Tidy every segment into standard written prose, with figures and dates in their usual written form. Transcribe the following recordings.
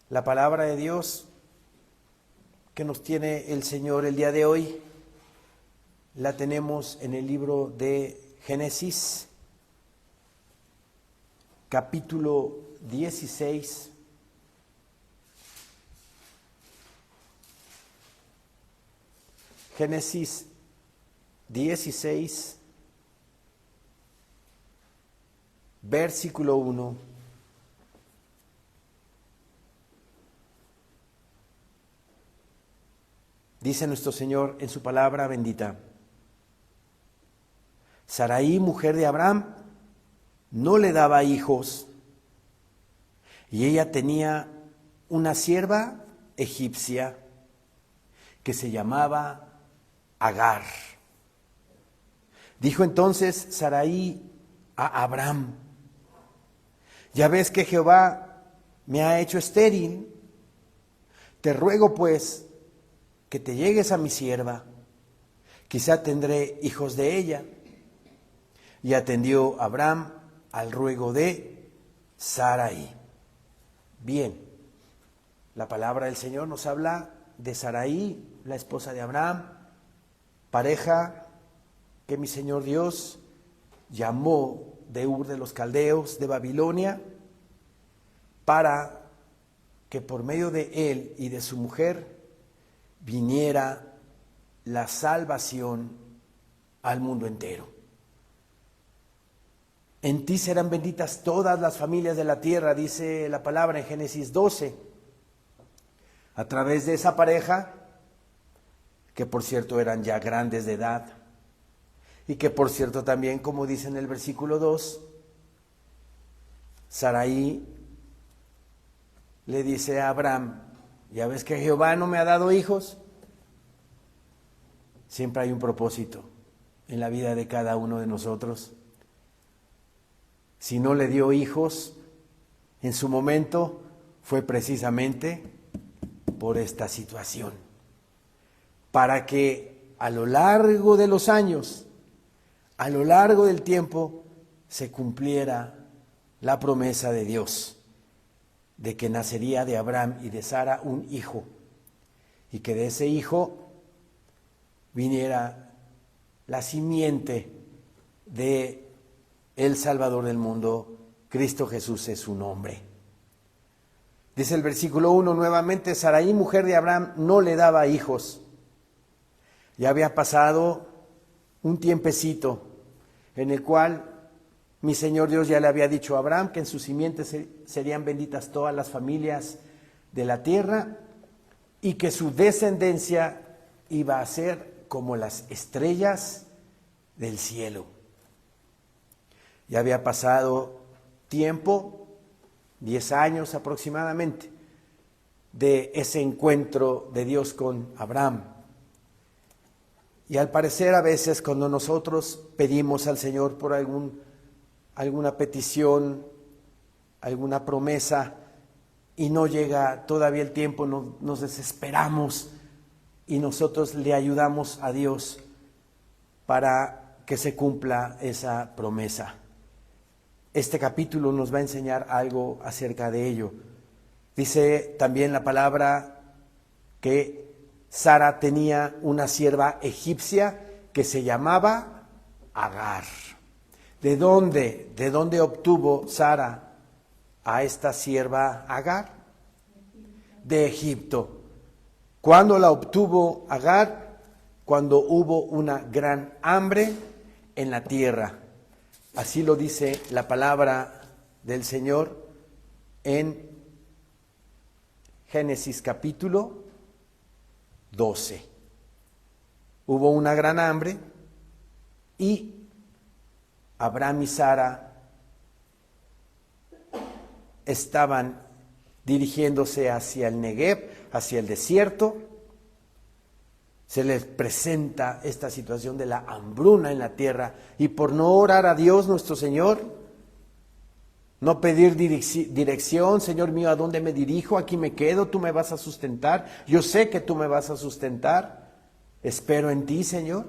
La palabra de Dios que nos tiene el Señor el día de hoy la tenemos en el libro de Génesis, capítulo 16. Génesis 16, versículo 1. Dice nuestro Señor en su palabra bendita: Sarai, mujer de Abraham, no le daba hijos, y ella tenía una sierva egipcia que se llamaba Agar. Dijo entonces Sarai a Abraham: ya ves que Jehová me ha hecho estéril, te ruego pues que te llegues a mi sierva, quizá tendré hijos de ella. Y atendió Abraham al ruego de Sarai. Bien, la palabra del Señor nos habla de Sarai, la esposa de Abraham, pareja que mi Señor Dios llamó de Ur de los Caldeos, de Babilonia, para que por medio de él y de su mujer viniera la salvación al mundo entero. En ti serán benditas todas las familias de la tierra, dice la palabra en Génesis 12. A través de esa pareja, que por cierto eran ya grandes de edad, y que por cierto también, como dice en el versículo 2, Sarai le dice a Abraham: ya ves que Jehová no me ha dado hijos. Siempre hay un propósito en la vida de cada uno de nosotros. Si no le dio hijos en su momento, fue precisamente por esta situación, para que a lo largo de los años, a lo largo del tiempo, se cumpliera la promesa de Dios, de que nacería de Abraham y de Sara un hijo, y que de ese hijo viniera la simiente de el Salvador del mundo. Cristo Jesús es su nombre. Dice el versículo 1 nuevamente: Sarai, mujer de Abraham, no le daba hijos. Ya había pasado un tiempecito en el cual mi Señor Dios ya le había dicho a Abraham que en su simiente serían benditas todas las familias de la tierra y que su descendencia iba a ser como las estrellas del cielo. Ya había pasado tiempo, 10 años aproximadamente, de ese encuentro de Dios con Abraham. Y al parecer a veces cuando nosotros pedimos al Señor por alguna petición, alguna promesa, y no llega todavía el tiempo, nos desesperamos y nosotros le ayudamos a Dios para que se cumpla esa promesa. Este capítulo nos va a enseñar algo acerca de ello. Dice también la palabra que Sara tenía una sierva egipcia que se llamaba Agar. ¿De dónde obtuvo Sara a esta sierva Agar? De Egipto. ¿Cuándo la obtuvo Agar? Cuando hubo una gran hambre en la tierra. Así lo dice la palabra del Señor en Génesis capítulo 12. Hubo una gran hambre y Abraham y Sara estaban dirigiéndose hacia el Negev, hacia el desierto. Se les presenta esta situación de la hambruna en la tierra y por no orar a Dios nuestro Señor, no pedir dirección: Señor mío, ¿a dónde me dirijo? Aquí me quedo, tú me vas a sustentar, yo sé que tú me vas a sustentar, espero en ti, Señor.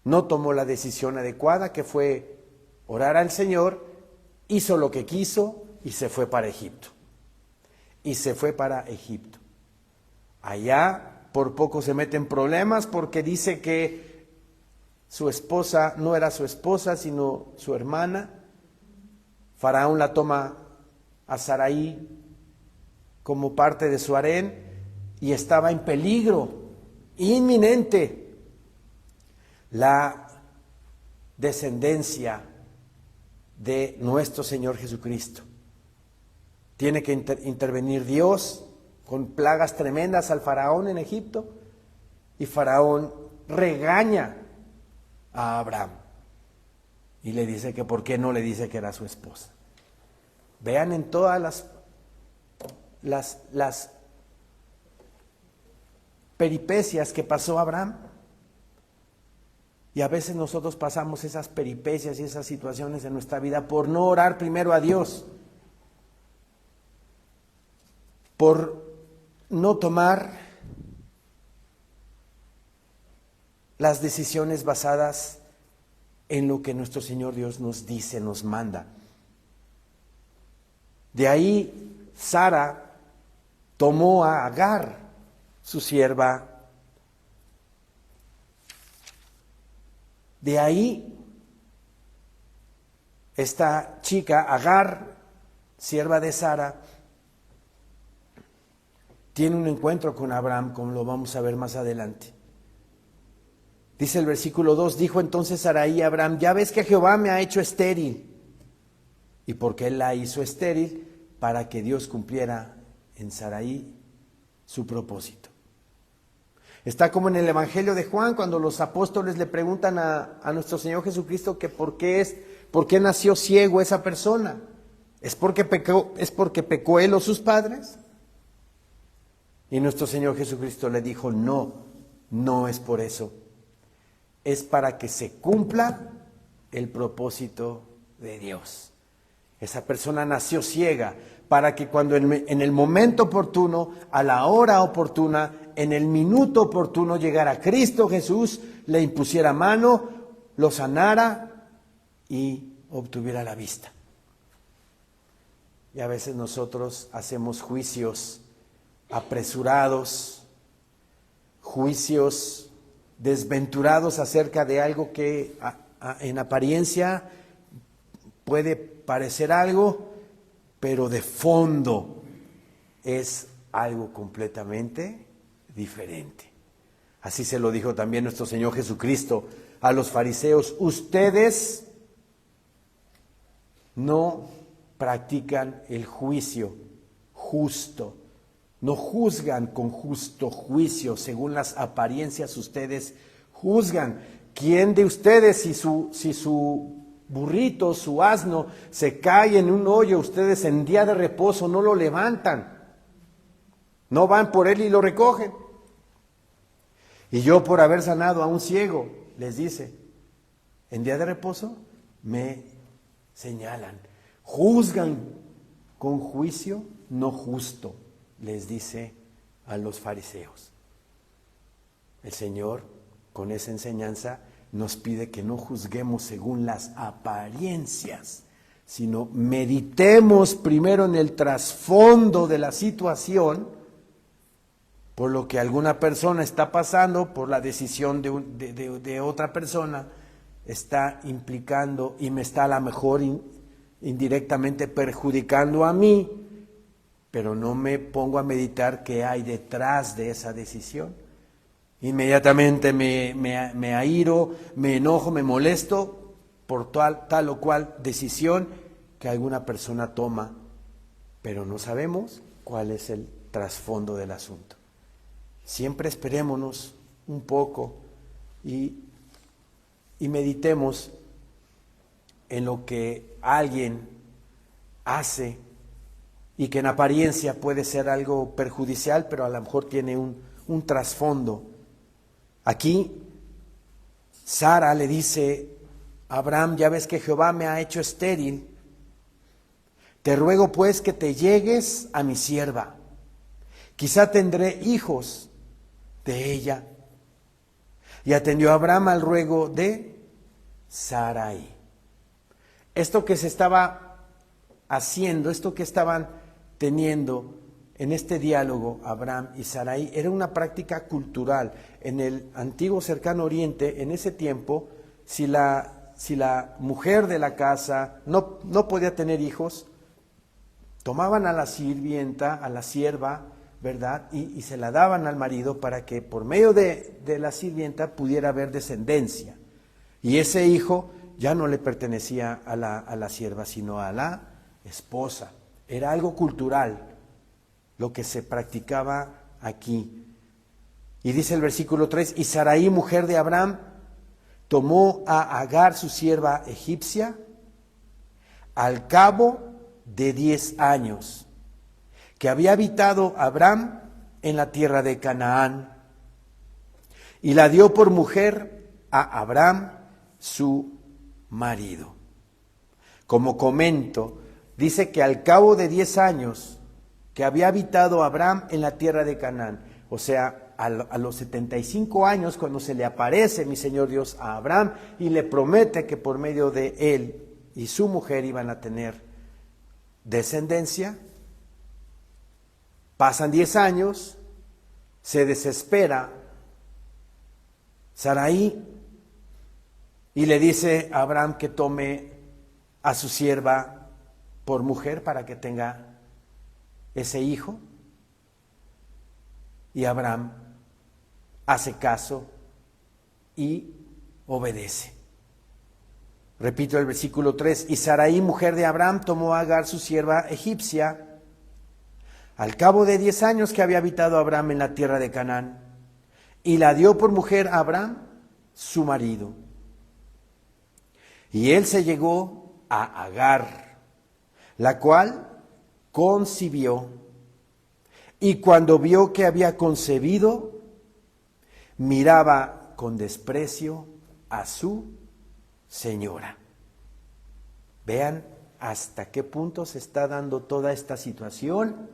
No tomó la decisión adecuada, que fue orar al Señor, hizo lo que quiso y se fue para Egipto. Y se fue para Egipto. Allá por poco se mete en problemas porque dice que su esposa no era su esposa, sino su hermana. Faraón la toma a Sarai como parte de su harén y estaba en peligro inminente la descendencia de nuestro Señor Jesucristo. Tiene que intervenir Dios con plagas tremendas al faraón en Egipto, y faraón regaña a Abraham y le dice que por qué no le dice que era su esposa. Vean en todas las peripecias que pasó Abraham. Y a veces nosotros pasamos esas peripecias y esas situaciones en nuestra vida por no orar primero a Dios, por no tomar las decisiones basadas en lo que nuestro Señor Dios nos dice, nos manda. De ahí Sara tomó a Agar, su sierva. De ahí esta chica, Agar, sierva de Sara, tiene un encuentro con Abraham, como lo vamos a ver más adelante. Dice el versículo 2, dijo entonces Sarai a Abraham, ya ves que Jehová me ha hecho estéril. ¿Y por qué él la hizo estéril? Para que Dios cumpliera en Sarai su propósito. Está como en el Evangelio de Juan, cuando los apóstoles le preguntan a nuestro Señor Jesucristo que por qué nació ciego esa persona. ¿Es porque pecó él o sus padres? Y nuestro Señor Jesucristo le dijo, no es por eso. Es para que se cumpla el propósito de Dios. Esa persona nació ciega para que cuando en el momento oportuno, a la hora oportuna, en el minuto oportuno llegara Cristo Jesús, le impusiera mano, lo sanara y obtuviera la vista. Y a veces nosotros hacemos juicios apresurados, juicios desventurados acerca de algo que en apariencia puede parecer algo, pero de fondo es algo completamente diferente. Así se lo dijo también nuestro Señor Jesucristo a los fariseos: ustedes no practican el juicio justo, no juzgan con justo juicio, según las apariencias ustedes juzgan. ¿Quién de ustedes, si su burrito, su asno, se cae en un hoyo, ustedes en día de reposo no lo levantan? No van por él y lo recogen. Y yo, por haber sanado a un ciego, les dice, en día de reposo me señalan. Juzgan con juicio no justo, les dice a los fariseos. El Señor, con esa enseñanza, nos pide que no juzguemos según las apariencias, sino meditemos primero en el trasfondo de la situación, por lo que alguna persona está pasando, por la decisión de otra persona, está implicando y me está a lo mejor indirectamente perjudicando a mí, pero no me pongo a meditar qué hay detrás de esa decisión. Inmediatamente me airo, me enojo, me molesto por tal o cual decisión que alguna persona toma, pero no sabemos cuál es el trasfondo del asunto. Siempre esperémonos un poco y meditemos en lo que alguien hace y que en apariencia puede ser algo perjudicial, pero a lo mejor tiene un trasfondo. Aquí Sara le dice a Abraham, ya ves que Jehová me ha hecho estéril, te ruego pues que te llegues a mi sierva, quizá tendré hijos de ella. Y atendió Abraham al ruego de Sarai. Esto que se estaba haciendo, esto que estaban teniendo en este diálogo Abraham y Sarai, era una práctica cultural. En el antiguo cercano oriente, en ese tiempo, si la mujer de la casa no podía tener hijos, tomaban a la sirvienta, a la sierva, ¿verdad? Y se la daban al marido para que por medio de la sirvienta pudiera haber descendencia. Y ese hijo ya no le pertenecía a la sierva, sino a la esposa. Era algo cultural lo que se practicaba aquí. Y dice el versículo 3, y Sarai, mujer de Abraham, tomó a Agar, su sierva egipcia, al cabo de 10 años, que había habitado Abraham en la tierra de Canaán, y la dio por mujer a Abraham, su marido. Como comento, dice que al cabo de 10 años que había habitado Abraham en la tierra de Canaán, o sea, a los 75 años, cuando se le aparece mi Señor Dios a Abraham y le promete que por medio de él y su mujer iban a tener descendencia, pasan 10 años, se desespera Sarai y le dice a Abraham que tome a su sierva por mujer para que tenga ese hijo. Y Abraham hace caso y obedece. Repito el versículo 3, y Sarai, mujer de Abraham, tomó a Agar, su sierva egipcia, al cabo de 10 años que había habitado Abraham en la tierra de Canaán, y la dio por mujer a Abraham, su marido. Y él se llegó a Agar, la cual concibió, y cuando vio que había concebido, miraba con desprecio a su señora. Vean hasta qué punto se está dando toda esta situación.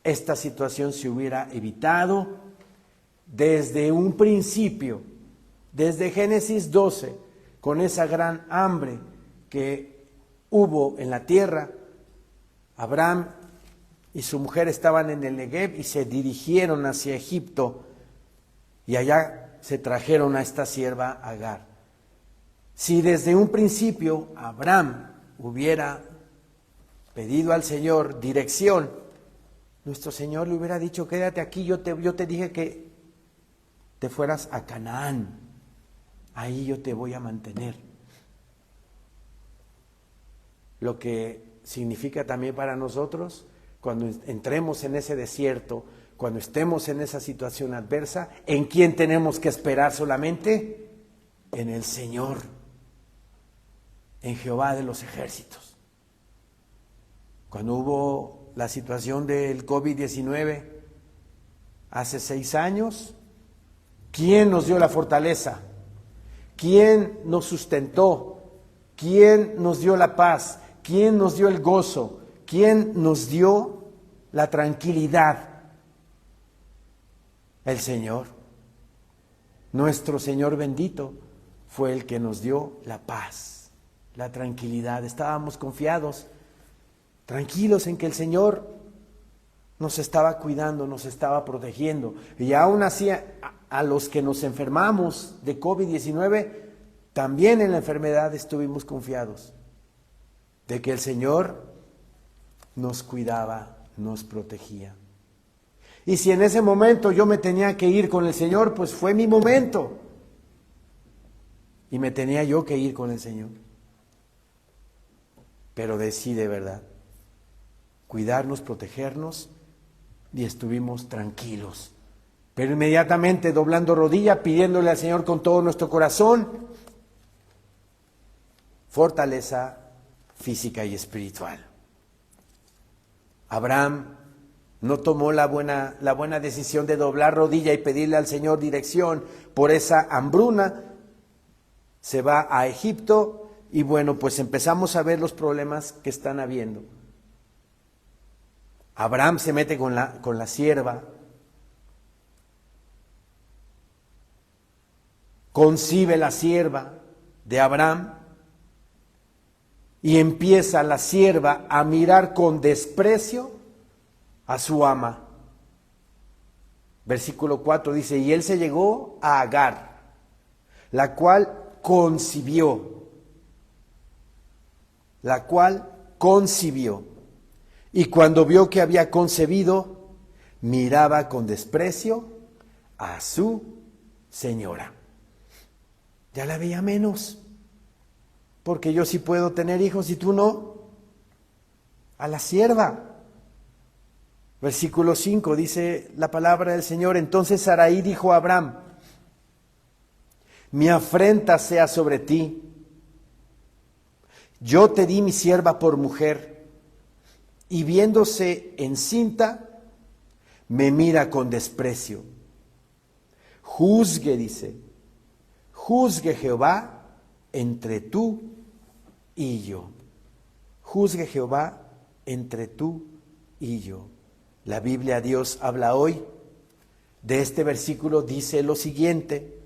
Esta situación se hubiera evitado desde un principio, desde Génesis 12, con esa gran hambre que hubo en la tierra. Abraham y su mujer estaban en el Negev y se dirigieron hacia Egipto, y allá se trajeron a esta sierva Agar. Si desde un principio Abraham hubiera pedido al Señor dirección, nuestro Señor le hubiera dicho, quédate aquí, yo te dije que te fueras a Canaán, ahí yo te voy a mantener. Lo que significa también para nosotros, cuando entremos en ese desierto, cuando estemos en esa situación adversa, ¿en quién tenemos que esperar solamente? En el Señor, en Jehová de los ejércitos. Cuando hubo la situación del COVID-19 hace 6 años, ¿quién nos dio la fortaleza? ¿Quién nos sustentó? ¿Quién nos dio la paz? ¿Quién nos dio el gozo? ¿Quién nos dio la tranquilidad? El Señor. Nuestro Señor bendito fue el que nos dio la paz, la tranquilidad. Estábamos confiados, tranquilos en que el Señor nos estaba cuidando, nos estaba protegiendo. Y aún así, a los que nos enfermamos de COVID-19, también en la enfermedad estuvimos confiados de que el Señor nos cuidaba, nos protegía. Y si en ese momento yo me tenía que ir con el Señor, pues fue mi momento. Y me tenía yo que ir con el Señor. Pero decidí, ¿verdad?, cuidarnos, protegernos, y estuvimos tranquilos. Pero inmediatamente doblando rodilla, pidiéndole al Señor con todo nuestro corazón fortaleza física y espiritual. Abraham no tomó la buena decisión de doblar rodilla y pedirle al Señor dirección por esa hambruna. Se va a Egipto y bueno, pues empezamos a ver los problemas que están habiendo. Abraham se mete con la sierva, concibe la sierva de Abraham, y empieza la sierva a mirar con desprecio a su ama. Versículo 4 dice, y él se llegó a Agar, la cual concibió, y cuando vio que había concebido, miraba con desprecio a su señora. Ya la veía menos, porque yo sí puedo tener hijos y tú no. A la sierva. Versículo 5 dice la palabra del Señor, entonces Sarai dijo a Abraham, mi afrenta sea sobre ti. Yo te di mi sierva por mujer, y viéndose encinta, me mira con desprecio. Juzgue, dice, juzgue Jehová entre tú y yo. Juzgue Jehová entre tú y yo. La Biblia, Dios habla hoy, de este versículo dice lo siguiente.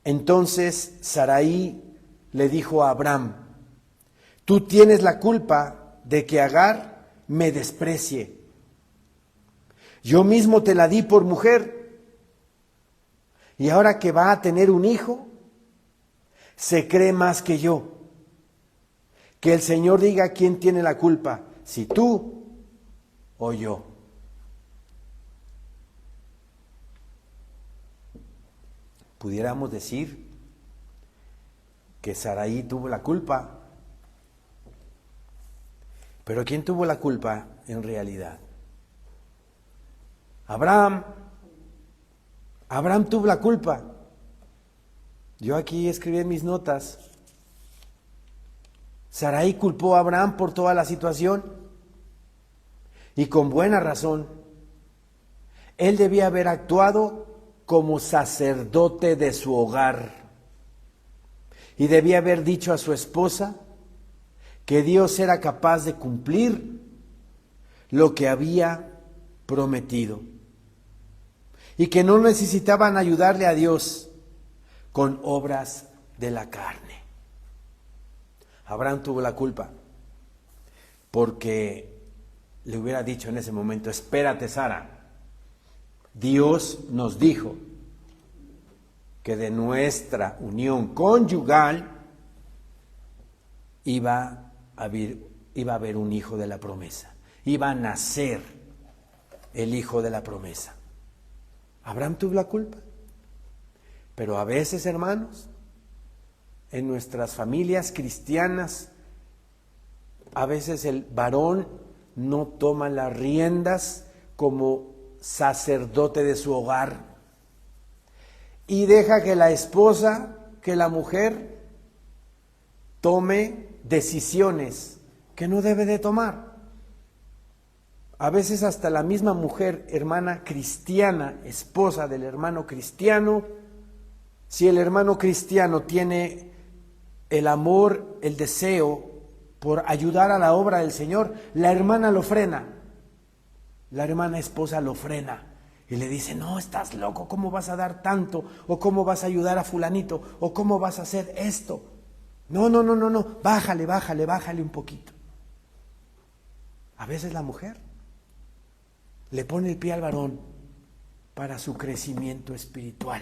Entonces Sarai le dijo a Abraham, tú tienes la culpa de que Agar me desprecie. Yo mismo te la di por mujer, y ahora que va a tener un hijo, se cree más que yo. Que el Señor diga quién tiene la culpa, si tú o yo. Pudiéramos decir que Sarai tuvo la culpa, pero ¿quién tuvo la culpa en realidad? Abraham tuvo la culpa. Yo aquí escribí en mis notas, Sarai culpó a Abraham por toda la situación. Y con buena razón. Él debía haber actuado como sacerdote de su hogar. Y debía haber dicho a su esposa que Dios era capaz de cumplir lo que había prometido. Y que no necesitaban ayudarle a Dios con obras de la carne. Abraham tuvo la culpa porque le hubiera dicho en ese momento, espérate Sara, Dios nos dijo que de nuestra unión conyugal iba a haber un hijo de la promesa, iba a nacer el hijo de la promesa. Abraham tuvo la culpa, pero a veces, hermanos, en nuestras familias cristianas, a veces el varón no toma las riendas como sacerdote de su hogar y deja que la esposa, que la mujer tome decisiones que no debe de tomar. A veces hasta la misma mujer, hermana cristiana, esposa del hermano cristiano, si el hermano cristiano tiene el amor, el deseo por ayudar a la obra del Señor, la hermana lo frena, la hermana esposa lo frena y le dice, no, estás loco, ¿cómo vas a dar tanto? ¿O cómo vas a ayudar a fulanito? ¿O cómo vas a hacer esto? No, bájale un poquito. A veces la mujer le pone el pie al varón para su crecimiento espiritual.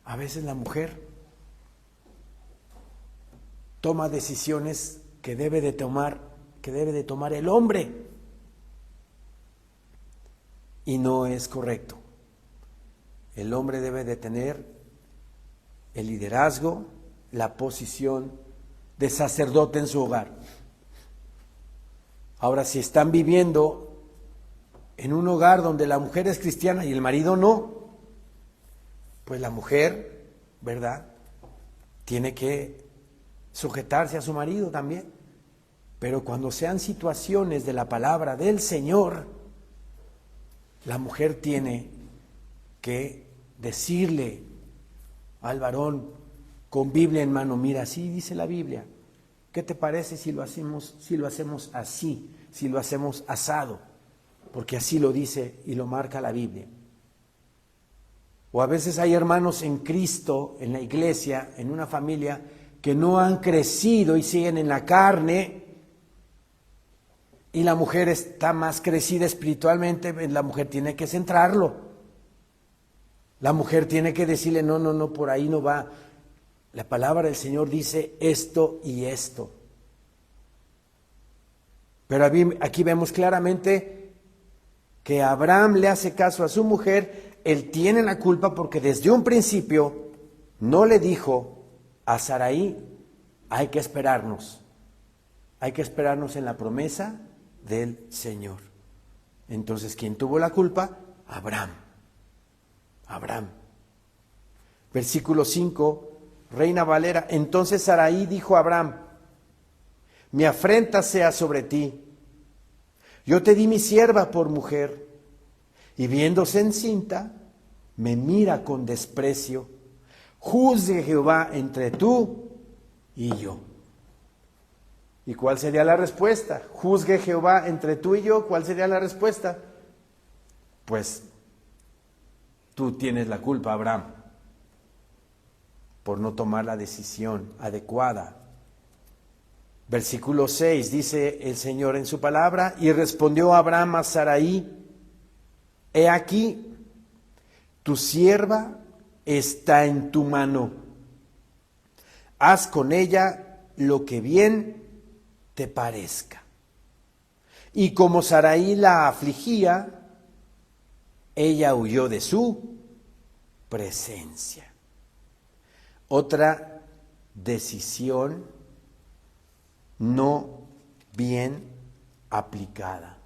A veces la mujer toma decisiones que debe de tomar el hombre, y no es correcto. El hombre debe de tener el liderazgo, la posición de sacerdote en su hogar. Ahora, si están viviendo en un hogar donde la mujer es cristiana y el marido no, pues la mujer, ¿verdad?, tiene que sujetarse a su marido también. Pero cuando sean situaciones de la palabra del Señor, la mujer tiene que decirle al varón con Biblia en mano, mira, así dice la Biblia, ¿qué te parece si lo hacemos así, si lo hacemos asado? Porque así lo dice y lo marca la Biblia. O a veces hay hermanos en Cristo, en la iglesia, en una familia, que no han crecido y siguen en la carne, y la mujer está más crecida espiritualmente, la mujer tiene que centrarlo. La mujer tiene que decirle, no, no, no, por ahí no va. La palabra del Señor dice esto y esto. Pero aquí vemos claramente que Abraham le hace caso a su mujer, él tiene la culpa porque desde un principio no le dijo a Sarai, hay que esperarnos en la promesa del Señor. Entonces, ¿quién tuvo la culpa? Abraham. Versículo 5, Reina Valera. Entonces Sarai dijo a Abraham, mi afrenta sea sobre ti. Yo te di mi sierva por mujer, y viéndose encinta, me mira con desprecio. Juzgue Jehová entre tú y yo. ¿Y cuál sería la respuesta? Juzgue Jehová entre tú y yo. ¿Cuál sería la respuesta? Pues tú tienes la culpa, Abraham, por no tomar la decisión adecuada. Versículo 6, dice el Señor en su palabra, y respondió Abraham a Sarai, he aquí, tu sierva está en tu mano, haz con ella lo que bien te parezca. Y como Sarai la afligía, ella huyó de su presencia. Otra decisión no bien aplicada.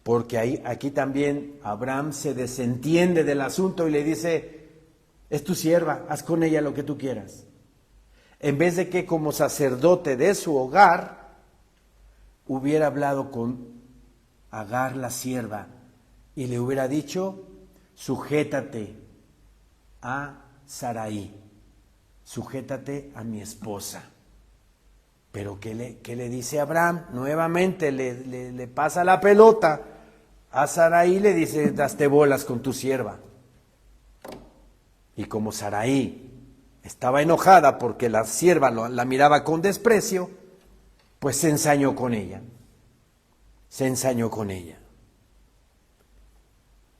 Porque aquí también Abraham se desentiende del asunto y le dice, es tu sierva, haz con ella lo que tú quieras. En vez de que como sacerdote de su hogar hubiera hablado con Agar la sierva y le hubiera dicho, sujétate a Sarai, sujétate a mi esposa. Pero ¿qué le dice Abraham? Nuevamente le pasa la pelota a Sarai y le dice, daste bolas con tu sierva. Y como Sarai estaba enojada porque la sierva la miraba con desprecio, pues se ensañó con ella.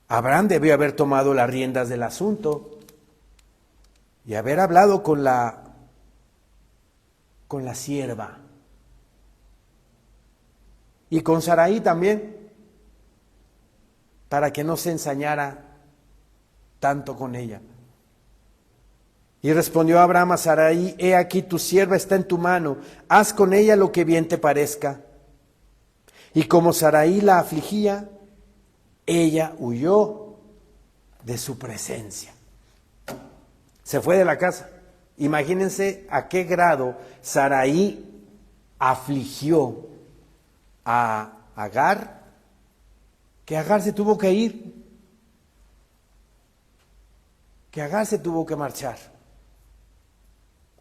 Abraham debió haber tomado las riendas del asunto y haber hablado con la sierva. Y con Sarai también, para que no se ensañara tanto con ella. Y respondió Abraham a Sarai, he aquí tu sierva está en tu mano, haz con ella lo que bien te parezca. Y como Sarai la afligía, ella huyó de su presencia. Se fue de la casa. Imagínense a qué grado Sarai afligió a Agar, que Agar se tuvo que ir, que Agar se tuvo que marchar.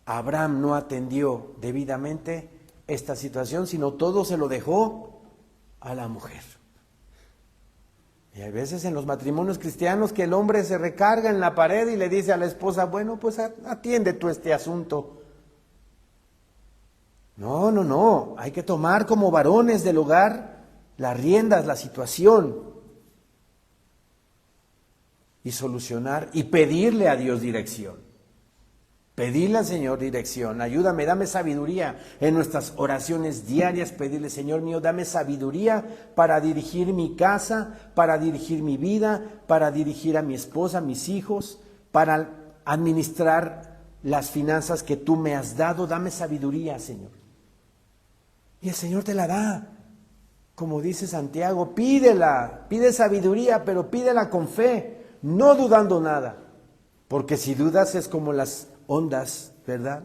Abraham no atendió debidamente esta situación, sino todo se lo dejó a la mujer. Y hay veces en los matrimonios cristianos que el hombre se recarga en la pared y le dice a la esposa, bueno, pues atiende tú este asunto. No, hay que tomar como varones del hogar las riendas, la situación, y solucionar y pedirle a Dios dirección. Pedirle al Señor dirección, ayúdame, dame sabiduría en nuestras oraciones diarias, pedirle, Señor mío, dame sabiduría para dirigir mi casa, para dirigir mi vida, para dirigir a mi esposa, a mis hijos, para administrar las finanzas que tú me has dado, dame sabiduría, Señor. Y el Señor te la da, como dice Santiago, pídela, pide sabiduría, pero pídela con fe, no dudando nada, porque si dudas es como las ondas, ¿verdad?,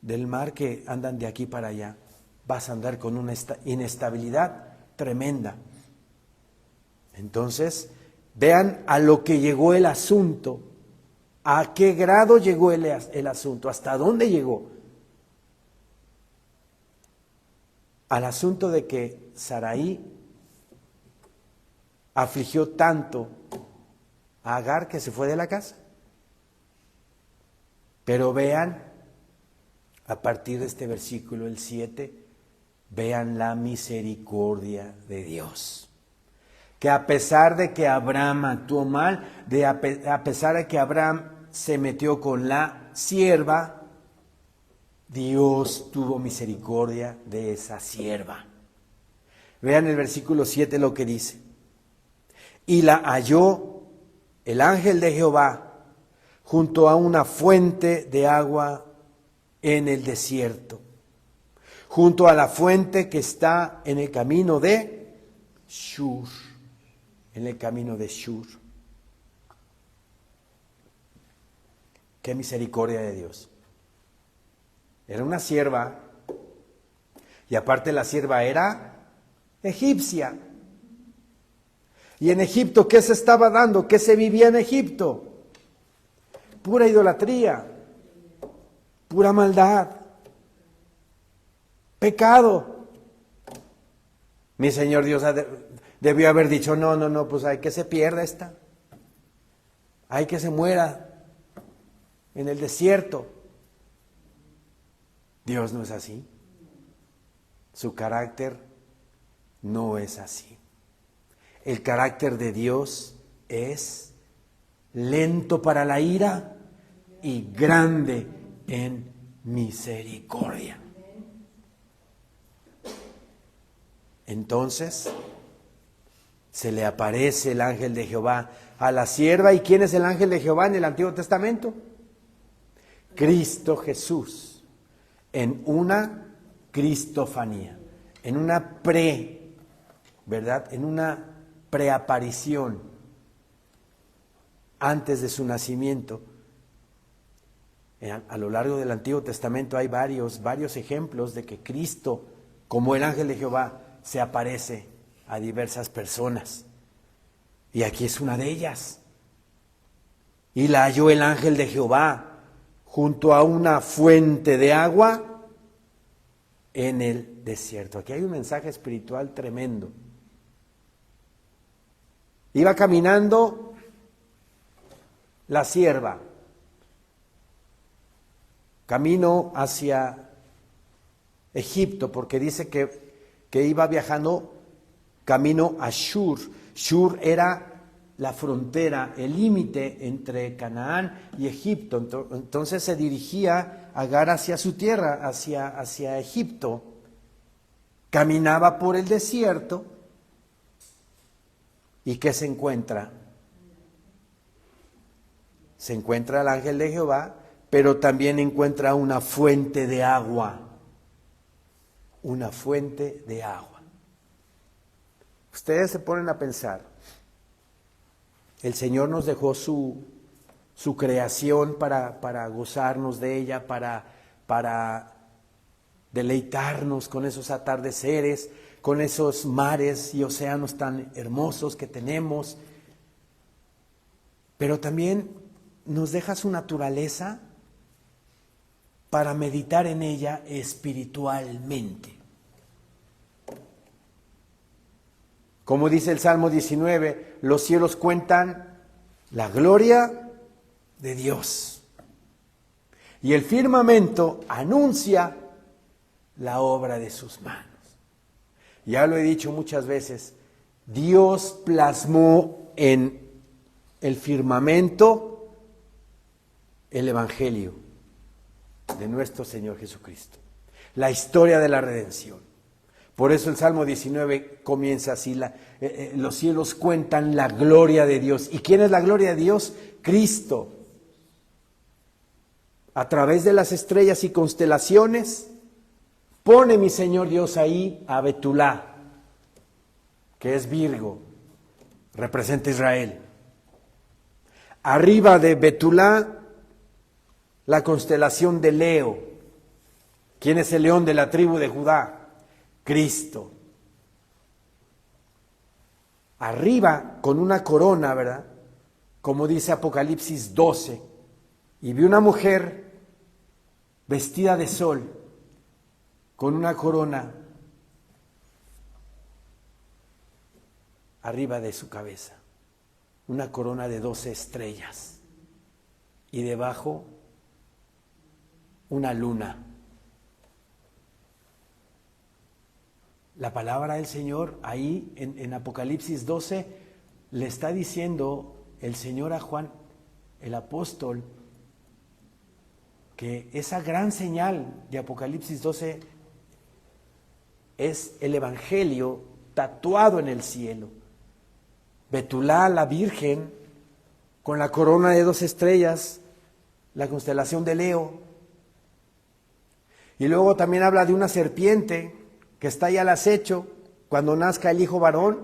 del mar que andan de aquí para allá. Vas a andar con una inestabilidad tremenda. Entonces, vean a lo que llegó el asunto, a qué grado llegó el asunto, hasta dónde llegó. Al asunto de que Sarai afligió tanto a Agar que se fue de la casa. Pero vean a partir de este versículo, el 7, vean la misericordia de Dios. Que a pesar de que Abraham actuó mal, a pesar de que Abraham se metió con la sierva, Dios tuvo misericordia de esa sierva. Vean el versículo 7 lo que dice. Y la halló el ángel de Jehová junto a una fuente de agua en el desierto, junto a la fuente que está en el camino de Shur, en el camino de Shur. Qué misericordia de Dios. Era una sierva, y aparte la sierva era egipcia. Y en Egipto, ¿qué se estaba dando? ¿Qué se vivía en Egipto? Pura idolatría, pura maldad, pecado. Mi Señor Dios debió haber dicho, no, pues hay que se pierda esta. Hay que se muera en el desierto. Dios no es así. Su carácter no es así. El carácter de Dios es lento para la ira y grande en misericordia. Entonces, se le aparece el ángel de Jehová a la sierva. ¿Y quién es el ángel de Jehová en el Antiguo Testamento? Cristo Jesús, en una cristofanía, en una ¿verdad? En una preaparición antes de su nacimiento. A lo largo del Antiguo Testamento hay varios ejemplos de que Cristo, como el ángel de Jehová, se aparece a diversas personas. Y aquí es una de ellas. Y la halló el ángel de Jehová junto a una fuente de agua en el desierto. Aquí hay un mensaje espiritual tremendo. Iba caminando la sierva, camino hacia Egipto, porque dice que iba viajando camino a Shur. Shur era la frontera, el límite entre Canaán y Egipto. Entonces se dirigía Agar hacia su tierra, hacia Egipto. Caminaba por el desierto. ¿Y qué se encuentra? Se encuentra el ángel de Jehová, pero también encuentra una fuente de agua. Una fuente de agua. Ustedes se ponen a pensar, el Señor nos dejó su creación para gozarnos de ella, para deleitarnos con esos atardeceres, con esos mares y océanos tan hermosos que tenemos, pero también nos deja su naturaleza para meditar en ella espiritualmente. Como dice el Salmo 19, los cielos cuentan la gloria de Dios y el firmamento anuncia la obra de sus manos. Ya lo he dicho muchas veces, Dios plasmó en el firmamento el Evangelio de nuestro Señor Jesucristo, la historia de la redención. Por eso el Salmo 19 comienza así, los cielos cuentan la gloria de Dios. ¿Y quién es la gloria de Dios? Cristo. A través de las estrellas y constelaciones, pone mi Señor Dios ahí a Betulá, que es Virgo, representa Israel. Arriba de Betulá, la constelación de Leo. ¿Quién es el león de la tribu de Judá? Cristo. Arriba, con una corona, ¿verdad? Como dice Apocalipsis 12. Y vi una mujer vestida de sol, con una corona arriba de su cabeza, una corona de 12 estrellas, y debajo una luna la palabra del Señor ahí en Apocalipsis 12 le está diciendo el Señor a Juan, el apóstol, que esa gran señal de Apocalipsis 12 es el Evangelio tatuado en el cielo. Betulá, la Virgen, con la corona de 2 estrellas, la constelación de Leo. Y luego también habla de una serpiente que está ahí al acecho cuando nazca el hijo varón.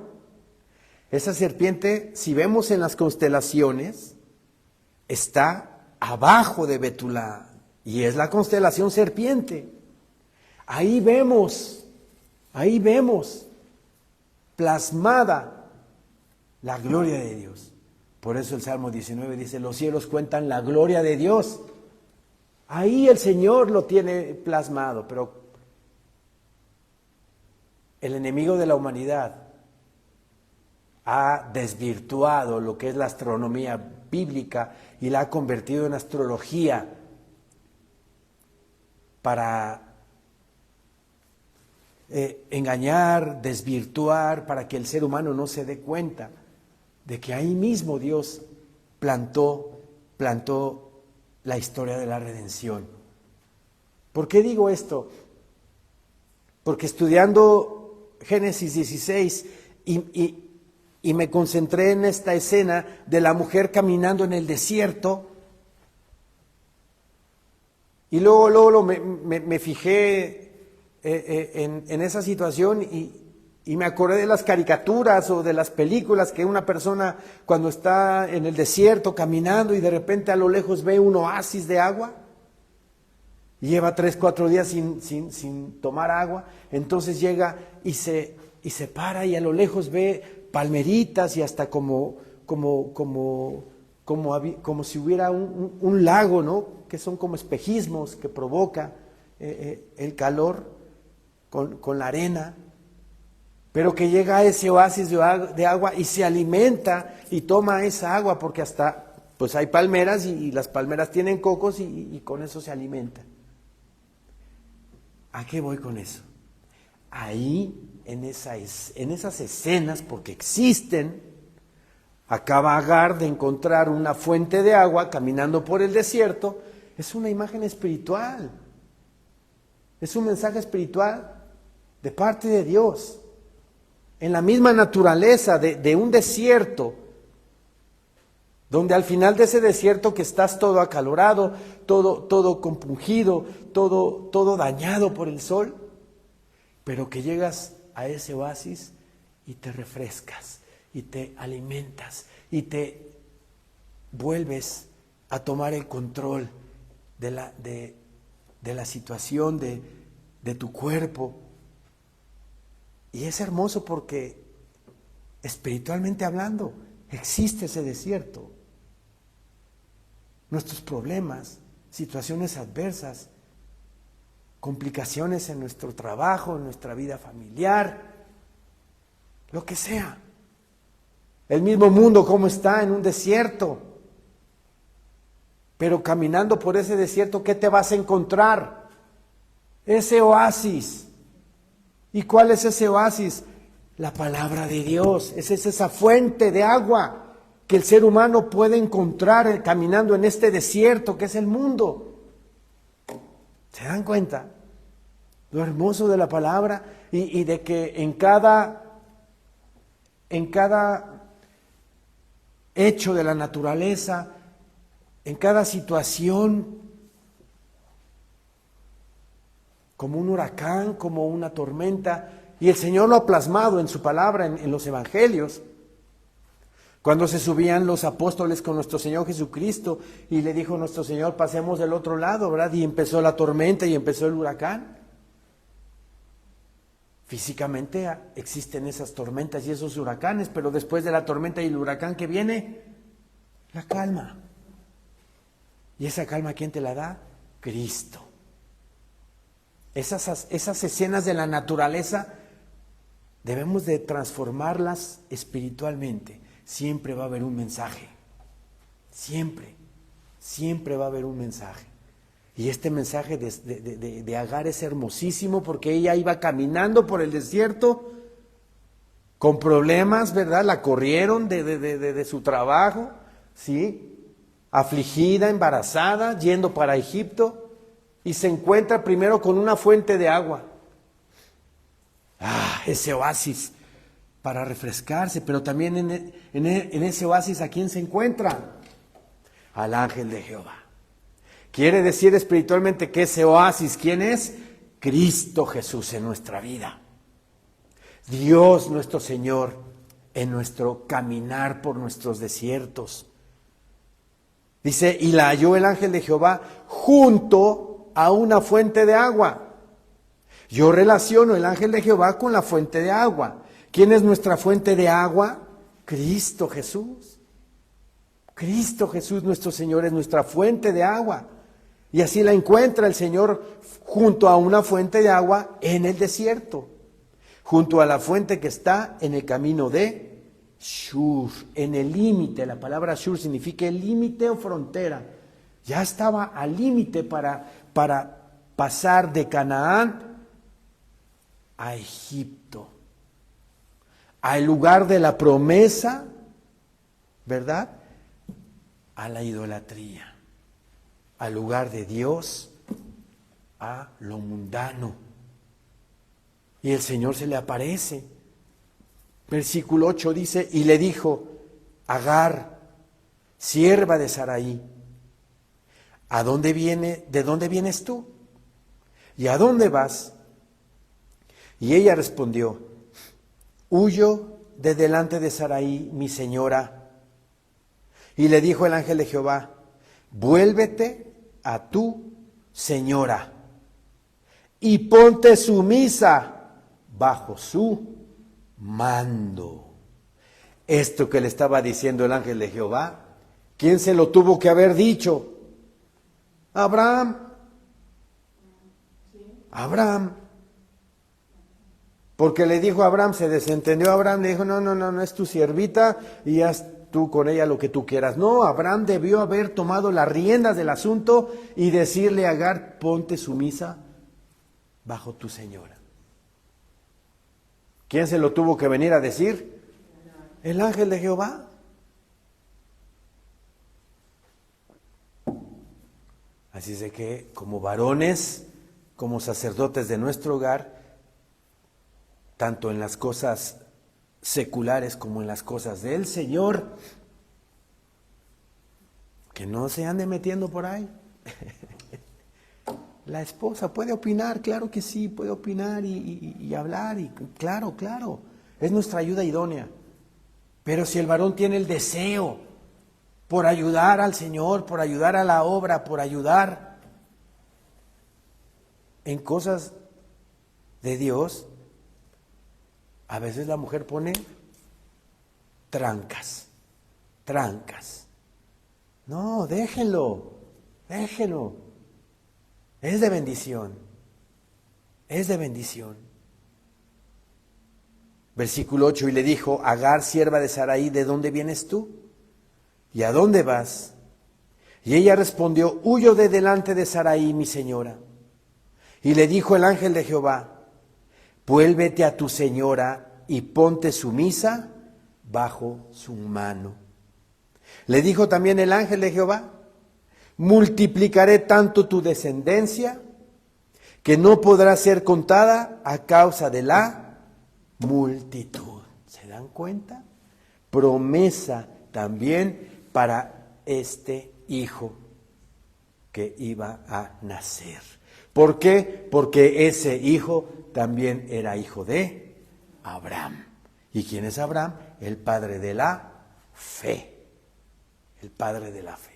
Esa serpiente, si vemos en las constelaciones, está abajo de Betulá y es la constelación serpiente. Ahí vemos plasmada la gloria de Dios. Por eso el Salmo 19 dice, los cielos cuentan la gloria de Dios. Ahí el Señor lo tiene plasmado, pero el enemigo de la humanidad ha desvirtuado lo que es la astronomía bíblica y la ha convertido en astrología para engañar, desvirtuar, para que el ser humano no se dé cuenta de que ahí mismo Dios plantó la historia de la redención. ¿Por qué digo esto? Porque estudiando Génesis 16 y me concentré en esta escena de la mujer caminando en el desierto, y luego me fijé en esa situación y me acordé de las caricaturas o de las películas que una persona cuando está en el desierto caminando y de repente a lo lejos ve un oasis de agua y lleva 3-4 días sin tomar agua, entonces llega y se para y a lo lejos ve palmeritas y hasta como si hubiera un lago, ¿no? Que son como espejismos que provoca el calor con la arena. Pero que llega a ese oasis de agua y se alimenta y toma esa agua porque hasta pues hay palmeras y las palmeras tienen cocos y con eso se alimenta. ¿A qué voy con eso? Ahí, en esas escenas, porque existen, acaba Agar de encontrar una fuente de agua caminando por el desierto. Es una imagen espiritual, es un mensaje espiritual de parte de Dios. En la misma naturaleza de un desierto, donde al final de ese desierto que estás todo acalorado, todo compungido, todo dañado por el sol, pero que llegas a ese oasis y te refrescas, y te alimentas, y te vuelves a tomar el control de la situación de tu cuerpo. Y es hermoso porque, espiritualmente hablando, existe ese desierto. Nuestros problemas, situaciones adversas, complicaciones en nuestro trabajo, en nuestra vida familiar, lo que sea. El mismo mundo como está en un desierto. Pero caminando por ese desierto, ¿qué te vas a encontrar? Ese oasis. ¿Y cuál es ese oasis? La palabra de Dios. Es esa fuente de agua que el ser humano puede encontrar caminando en este desierto que es el mundo. ¿Se dan cuenta? Lo hermoso de la palabra y de que en cada hecho de la naturaleza, en cada situación, como un huracán, como una tormenta, y el Señor lo ha plasmado en su palabra, en los evangelios. Cuando se subían los apóstoles con nuestro Señor Jesucristo y le dijo nuestro Señor, pasemos del otro lado, ¿verdad? Y empezó la tormenta y empezó el huracán. Físicamente existen esas tormentas y esos huracanes, pero después de la tormenta y el huracán, ¿qué viene? La calma. ¿Y esa calma quién te la da? Cristo. Esas escenas de la naturaleza debemos de transformarlas espiritualmente. Siempre va a haber un mensaje. Siempre va a haber un mensaje. Y este mensaje de Agar es hermosísimo porque ella iba caminando por el desierto con problemas, ¿verdad? La corrieron de su trabajo, ¿sí? Afligida, embarazada, yendo para Egipto, y se encuentra primero con una fuente de agua. Ese oasis para refrescarse, pero también en ese oasis, ¿a quién se encuentra? Al ángel de Jehová. Quiere decir espiritualmente que ese oasis, ¿quién es? Cristo Jesús en nuestra vida. Dios nuestro Señor en nuestro caminar por nuestros desiertos. Dice, y la halló el ángel de Jehová junto a una fuente de agua. Yo relaciono el ángel de Jehová con la fuente de agua. ¿Quién es nuestra fuente de agua? Cristo Jesús. Cristo Jesús nuestro Señor es nuestra fuente de agua. Y así la encuentra el Señor junto a una fuente de agua en el desierto. Junto a la fuente que está en el camino de Shur, en el límite. La palabra Shur significa el límite o frontera. Ya estaba al límite para pasar de Canaán a Egipto, al lugar de la promesa, ¿verdad? A la idolatría, al lugar de Dios, a lo mundano. Y el Señor se le aparece. Versículo 8 dice, y le dijo, Agar, sierva de Saraí, ¿de dónde vienes tú? ¿Y a dónde vas? Y ella respondió, huyo de delante de Saraí, mi señora. Y le dijo el ángel de Jehová, vuélvete a tu señora y ponte sumisa bajo su mando. Esto que le estaba diciendo el ángel de Jehová, ¿quién se lo tuvo que haber dicho? Abraham. Abraham. Porque le dijo a Abraham, se desentendió Abraham, le dijo, no, es tu siervita y haz tú con ella lo que tú quieras. No, Abraham debió haber tomado las riendas del asunto y decirle a Agar, ponte sumisa bajo tu señora. ¿Quién se lo tuvo que venir a decir? El ángel de Jehová. Así es de que como varones, como sacerdotes de nuestro hogar, tanto en las cosas seculares como en las cosas del Señor, que no se ande metiendo por ahí. La esposa puede opinar, claro que sí, puede opinar y hablar, y claro, es nuestra ayuda idónea. Pero si el varón tiene el deseo por ayudar al Señor, por ayudar a la obra, por ayudar en cosas de Dios, a veces la mujer pone trancas. No, déjenlo. Es de bendición. Versículo 8, y le dijo, Agar, sierva de Saraí, ¿de dónde vienes tú? ¿Y a dónde vas? Y ella respondió, huyo de delante de Saraí, mi señora. Y le dijo el ángel de Jehová, vuélvete a tu señora y ponte sumisa bajo su mano. Le dijo también el ángel de Jehová, multiplicaré tanto tu descendencia que no podrá ser contada a causa de la multitud. ¿Se dan cuenta? Promesa también para este hijo que iba a nacer. ¿Por qué? Porque ese hijo también era hijo de Abraham. ¿Y quién es Abraham? El padre de la fe. El padre de la fe.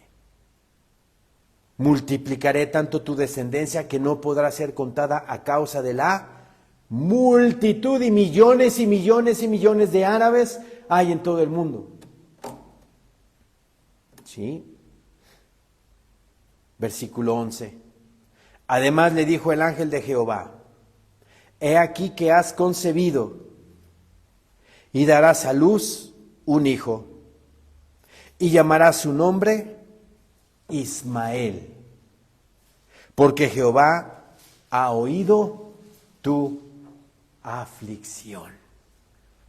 Multiplicaré tanto tu descendencia que no podrá ser contada a causa de la multitud, y millones y millones y millones de árabes hay en todo el mundo. ¿Sí? Versículo 11. Además le dijo el ángel de Jehová, he aquí que has concebido y darás a luz un hijo y llamarás su nombre Ismael, porque Jehová ha oído tu aflicción.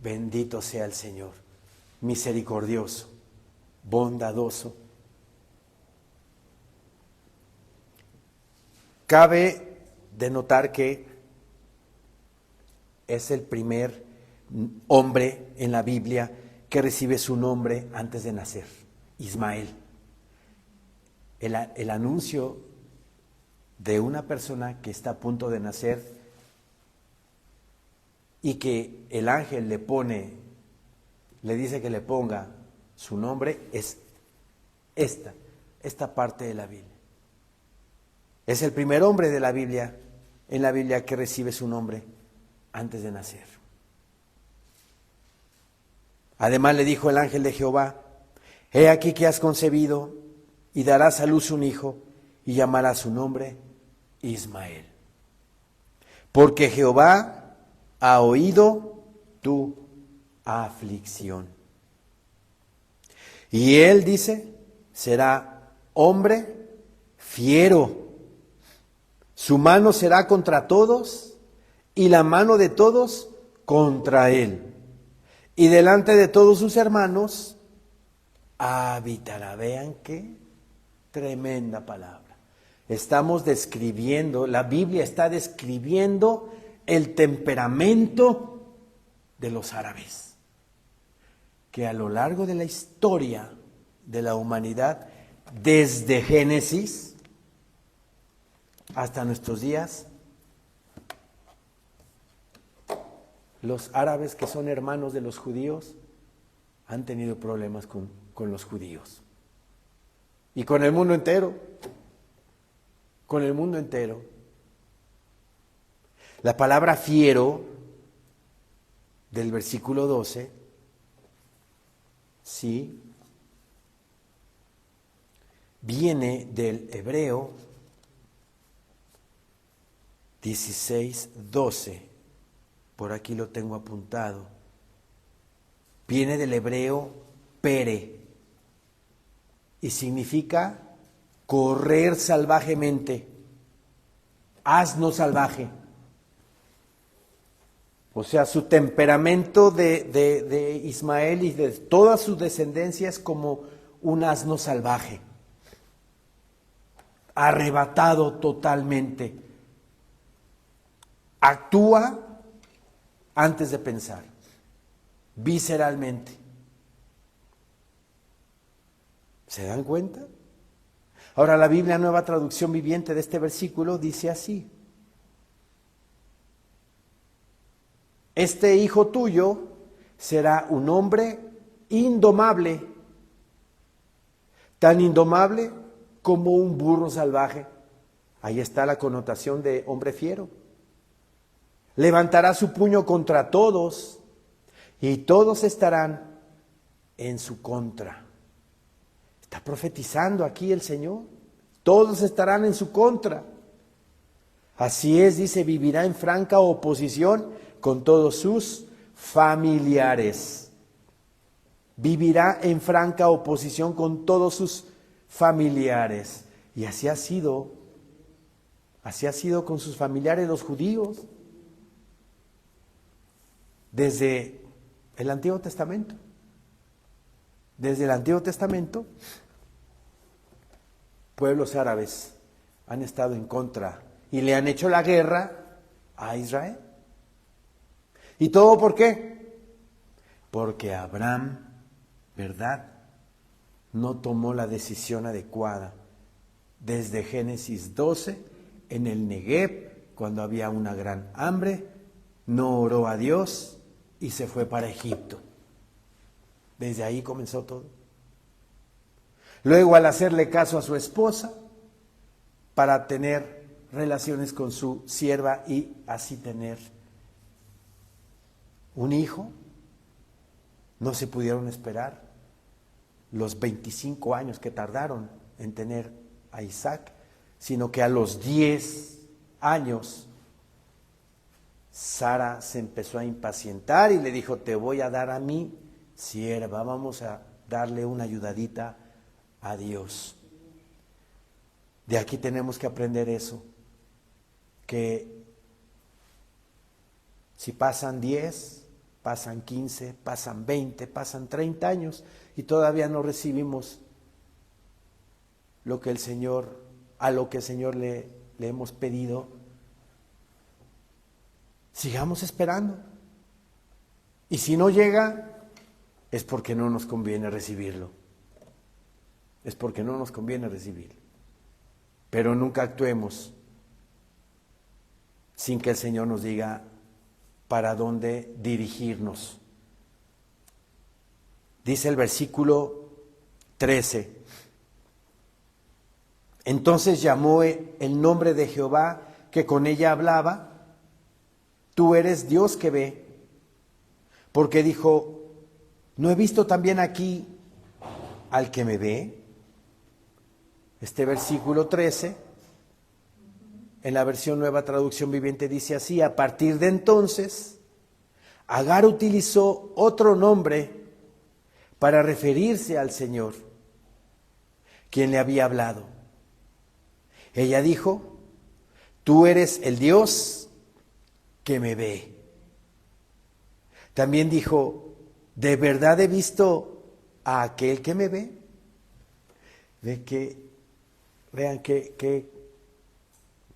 Bendito sea el Señor, misericordioso, bondadoso. Cabe denotar que es el primer hombre en la Biblia que recibe su nombre antes de nacer, Ismael. El anuncio de una persona que está a punto de nacer y que el ángel le dice que le ponga su nombre, es esta parte de la Biblia. Es el primer hombre de la Biblia, en la Biblia, que recibe su nombre antes de nacer. Además le dijo el ángel de Jehová: he aquí que has concebido y darás a luz un hijo y llamarás su nombre Ismael. Porque Jehová ha oído tu aflicción. Y él, dice, será hombre fiero. Su mano será contra todos y la mano de todos contra él. Y delante de todos sus hermanos habitará. Vean qué tremenda palabra. Estamos describiendo, la Biblia está describiendo el temperamento de los árabes, que a lo largo de la historia de la humanidad, desde Génesis hasta nuestros días, los árabes, que son hermanos de los judíos, han tenido problemas con los judíos y con el mundo entero, con el mundo entero. La palabra fiero del versículo 12, sí, viene del hebreo 16:12. Por aquí lo tengo apuntado. Viene del hebreo pere y significa correr salvajemente, asno salvaje. O sea, su temperamento de Ismael y de toda su descendencia es como un asno salvaje, arrebatado totalmente. Actúa antes de pensar, visceralmente. ¿Se dan cuenta? Ahora, la Biblia Nueva Traducción Viviente de este versículo dice así: este hijo tuyo será un hombre indomable, tan indomable como un burro salvaje. Ahí está la connotación de hombre fiero. Levantará su puño contra todos y todos estarán en su contra. Está profetizando aquí el Señor. Todos estarán en su contra. Así es, dice, vivirá en franca oposición con todos sus familiares. Vivirá en franca oposición con todos sus familiares. Y así ha sido con sus familiares los judíos desde el Antiguo Testamento. Desde el Antiguo Testamento, pueblos árabes han estado en contra y le han hecho la guerra a Israel. ¿Y todo por qué? Porque Abraham, ¿verdad?, no tomó la decisión adecuada. Desde Génesis 12, en el Negev, cuando había una gran hambre, no oró a Dios y se fue para Egipto. Desde ahí comenzó todo. Luego, al hacerle caso a su esposa para tener relaciones con su sierva y así tener un hijo, no se pudieron esperar los 25 años que tardaron en tener a Isaac, sino que a los 10 años Sara se empezó a impacientar y le dijo: te voy a dar a mi sierva, vamos a darle una ayudadita a Dios. De aquí tenemos que aprender eso, que si pasan 10, pasan 15, pasan 20, pasan 30 años y todavía no recibimos lo que el Señor, a lo que el Señor le hemos pedido, sigamos esperando. Y si no llega, es porque no nos conviene recibirlo. Es porque no nos conviene recibirlo. Pero nunca actuemos sin que el Señor nos diga para dónde dirigirnos. Dice el versículo 13. Entonces llamó el nombre de Jehová que con ella hablaba: tú eres Dios que ve. Porque dijo: ¿no he visto también aquí al que me ve? Este versículo 13, en la versión Nueva Traducción Viviente, dice así: a partir de entonces, Agar utilizó otro nombre para referirse al Señor, quien le había hablado. Ella dijo: tú eres el Dios que me ve. También dijo: ¿de verdad he visto a aquel que me ve? Vean qué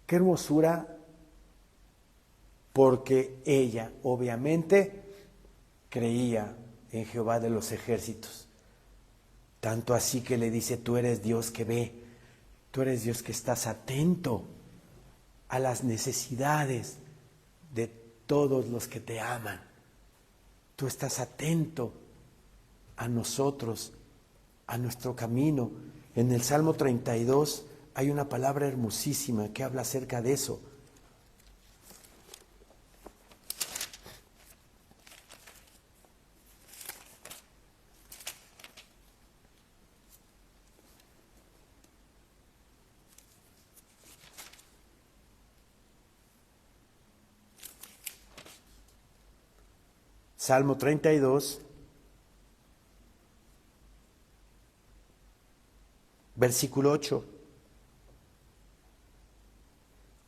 hermosura, porque ella obviamente creía en Jehová de los ejércitos. Tanto así que le dice: tú eres Dios que ve, tú eres Dios que estás atento a las necesidades de todos los que te aman. Tú estás atento a nosotros, a nuestro camino. En el Salmo 32 hay una palabra hermosísima que habla acerca de eso. Salmo 32, versículo 8.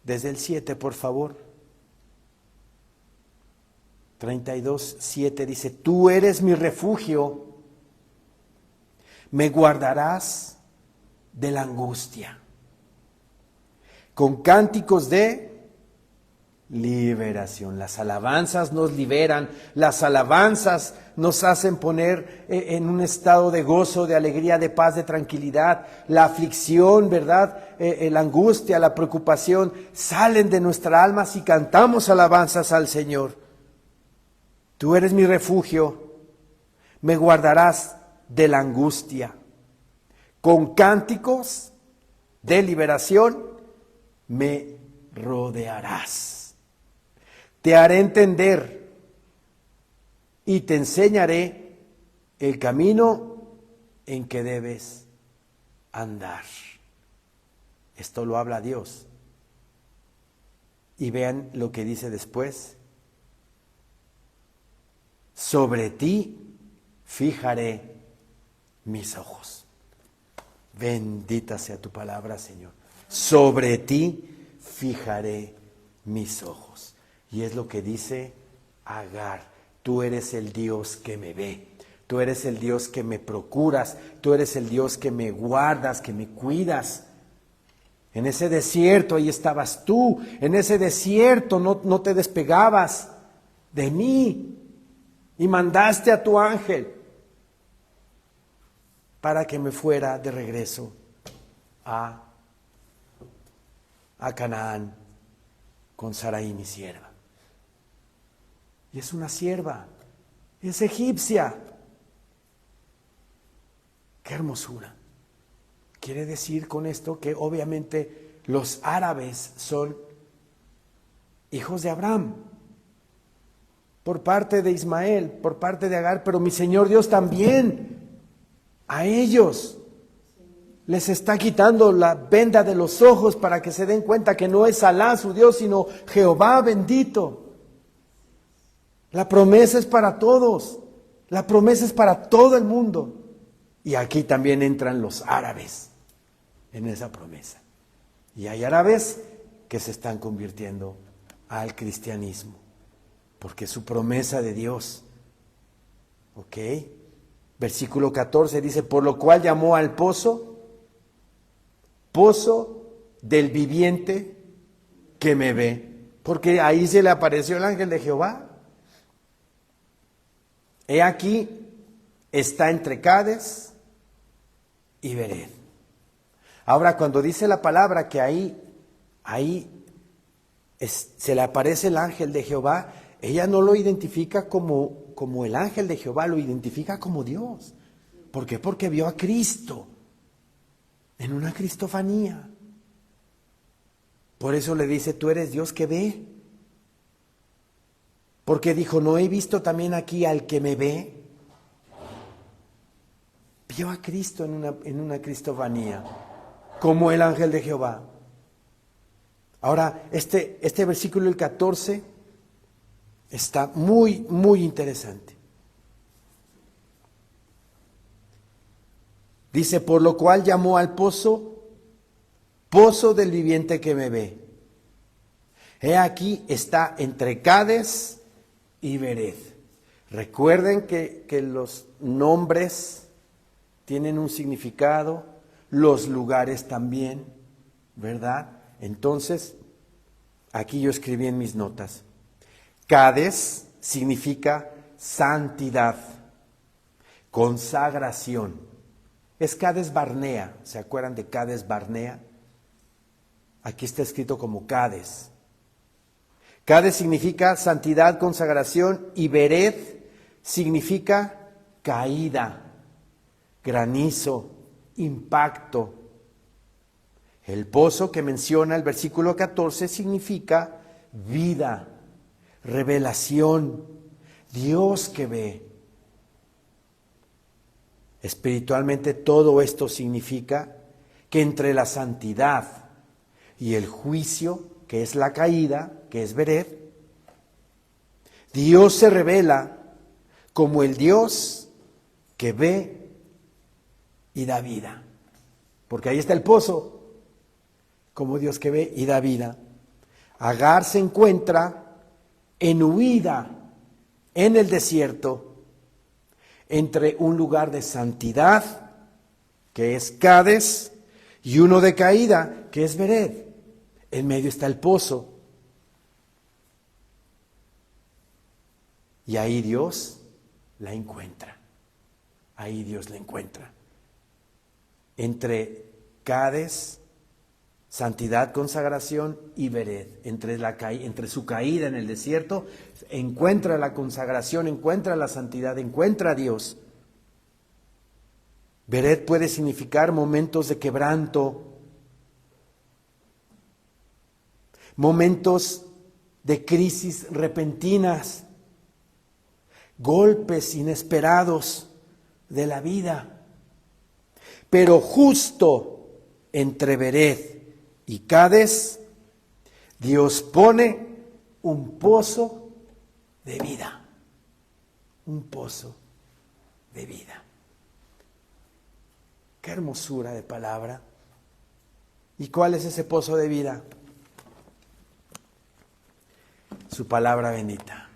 Desde el 7, por favor. 32, 7 dice: tú eres mi refugio, me guardarás de la angustia, con cánticos de liberación. Las alabanzas nos liberan, las alabanzas nos hacen poner en un estado de gozo, de alegría, de paz, de tranquilidad. La aflicción, ¿verdad? La angustia, la preocupación salen de nuestra alma si cantamos alabanzas al Señor. Tú eres mi refugio, me guardarás de la angustia. Con cánticos de liberación me rodearás. Te haré entender y te enseñaré el camino en que debes andar. Esto lo habla Dios. Y vean lo que dice después: sobre ti fijaré mis ojos. Bendita sea tu palabra, Señor. Sobre ti fijaré mis ojos. Y es lo que dice Agar: tú eres el Dios que me ve, tú eres el Dios que me procuras, tú eres el Dios que me guardas, que me cuidas. En ese desierto ahí estabas tú, en ese desierto no te despegabas de mí y mandaste a tu ángel para que me fuera de regreso a Canaán con Sarai, mi sierva. Y es una sierva, es egipcia. ¡Qué hermosura! Quiere decir con esto que obviamente los árabes son hijos de Abraham, por parte de Ismael, por parte de Agar, pero mi Señor Dios también a ellos les está quitando la venda de los ojos para que se den cuenta que no es Alá su Dios, sino Jehová bendito. La promesa es para todos, la promesa es para todo el mundo. Y aquí también entran los árabes en esa promesa. Y hay árabes que se están convirtiendo al cristianismo, porque es su promesa de Dios. ¿Ok? Versículo 14 dice, por lo cual llamó al pozo, pozo del viviente que me ve. Porque ahí se le apareció el ángel de Jehová. He aquí, está entre Cades y Bered. Ahora, cuando dice la palabra que ahí se le aparece el ángel de Jehová, ella no lo identifica como el ángel de Jehová, lo identifica como Dios. ¿Por qué? Porque vio a Cristo en una cristofanía. Por eso le dice, tú eres Dios que ve. Porque dijo, ¿no he visto también aquí al que me ve? Vio a Cristo en una cristofanía, como el ángel de Jehová. Ahora, este versículo, el 14, está muy, muy interesante. Dice, por lo cual llamó al pozo, pozo del viviente que me ve. He aquí, está entre Cades y Bered. Recuerden que los nombres tienen un significado, los lugares también, ¿verdad? Entonces, aquí yo escribí en mis notas, Cades significa santidad, consagración. Es Cades Barnea, ¿se acuerdan de Cades Barnea? Aquí está escrito como Cades. Cades significa santidad, consagración, y Bered significa caída, granizo, impacto. El pozo que menciona el versículo 14 significa vida, revelación, Dios que ve. Espiritualmente todo esto significa que entre la santidad y el juicio, que es la caída, que es Bered, Dios se revela como el Dios que ve y da vida. Porque ahí está el pozo, como Dios que ve y da vida. Agar se encuentra en huida en el desierto entre un lugar de santidad, que es Cades, y uno de caída, que es Bered. En medio está el pozo. Y ahí Dios la encuentra. Ahí Dios la encuentra. Entre Cades, santidad, consagración, y Bered. Entre su caída en el desierto, encuentra la consagración, encuentra la santidad, encuentra a Dios. Bered puede significar momentos de quebranto, momentos de crisis repentinas, golpes inesperados de la vida. Pero justo entre Bered y Cades, Dios pone un pozo de vida. Un pozo de vida. Qué hermosura de palabra. ¿Y cuál es ese pozo de vida? Su palabra bendita.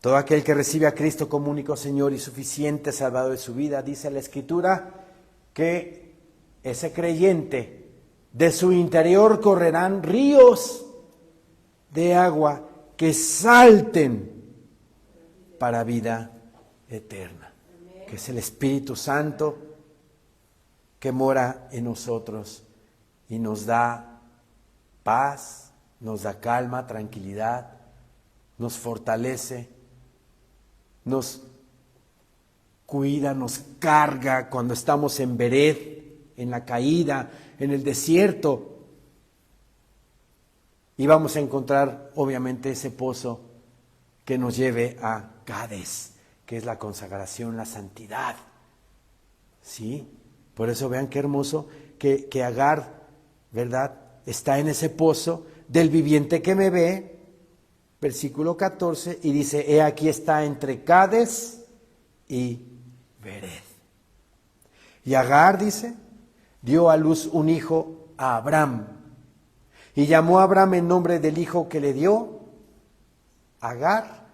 Todo aquel que recibe a Cristo como único Señor y suficiente Salvador de su vida, dice la Escritura, que ese creyente, de su interior correrán ríos de agua que salten para vida eterna. Que es el Espíritu Santo que mora en nosotros y nos da paz, nos da calma, tranquilidad, nos fortalece, nos cuida, nos carga cuando estamos en Bered, en la caída, en el desierto. Y vamos a encontrar, obviamente, ese pozo que nos lleve a Cades, que es la consagración, la santidad. ¿Sí? Por eso vean qué hermoso que Agar, ¿verdad?, está en ese pozo del viviente que me ve, versículo 14, y dice, he aquí está entre Cades y Bered. Y Agar, dice, dio a luz un hijo a Abraham. Y llamó a Abraham en nombre del hijo que le dio, Agar,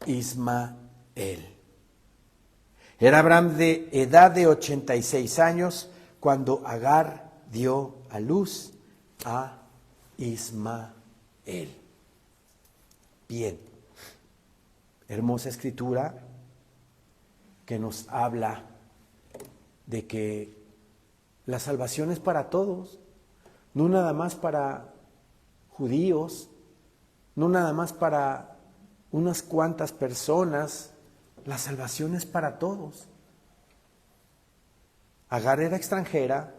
Ismael. Era Abraham de edad de 86 años cuando Agar dio a luz a Ismael. Bien, hermosa escritura que nos habla de que la salvación es para todos, no nada más para judíos, no nada más para unas cuantas personas, la salvación es para todos. Agar era extranjera,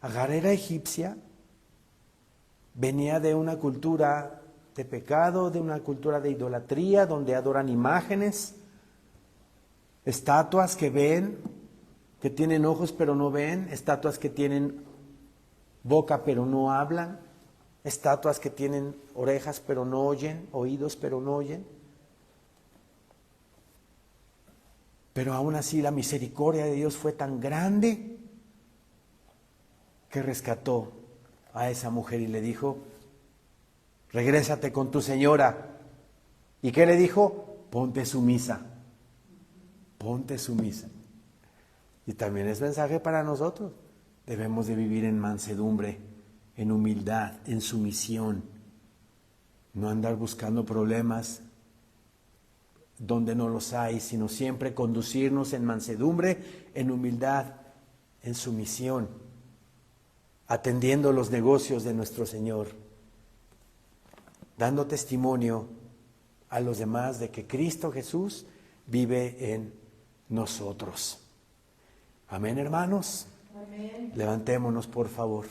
Agar era egipcia, venía de una cultura de pecado, de una cultura de idolatría, donde adoran imágenes, estatuas que ven, que tienen ojos pero no ven, estatuas que tienen boca pero no hablan, estatuas que tienen orejas pero no oyen, oídos pero no oyen. Pero aún así la misericordia de Dios fue tan grande que rescató a esa mujer y le dijo, regrésate con tu señora. ¿Y qué le dijo? Ponte sumisa, ponte sumisa. Y también es mensaje para nosotros. Debemos de vivir en mansedumbre, en humildad, en sumisión. No andar buscando problemas donde no los hay, sino siempre conducirnos en mansedumbre, en humildad, en sumisión, atendiendo los negocios de nuestro Señor, dando testimonio a los demás de que Cristo Jesús vive en nosotros. Amén, hermanos. Amén. Levantémonos, por favor.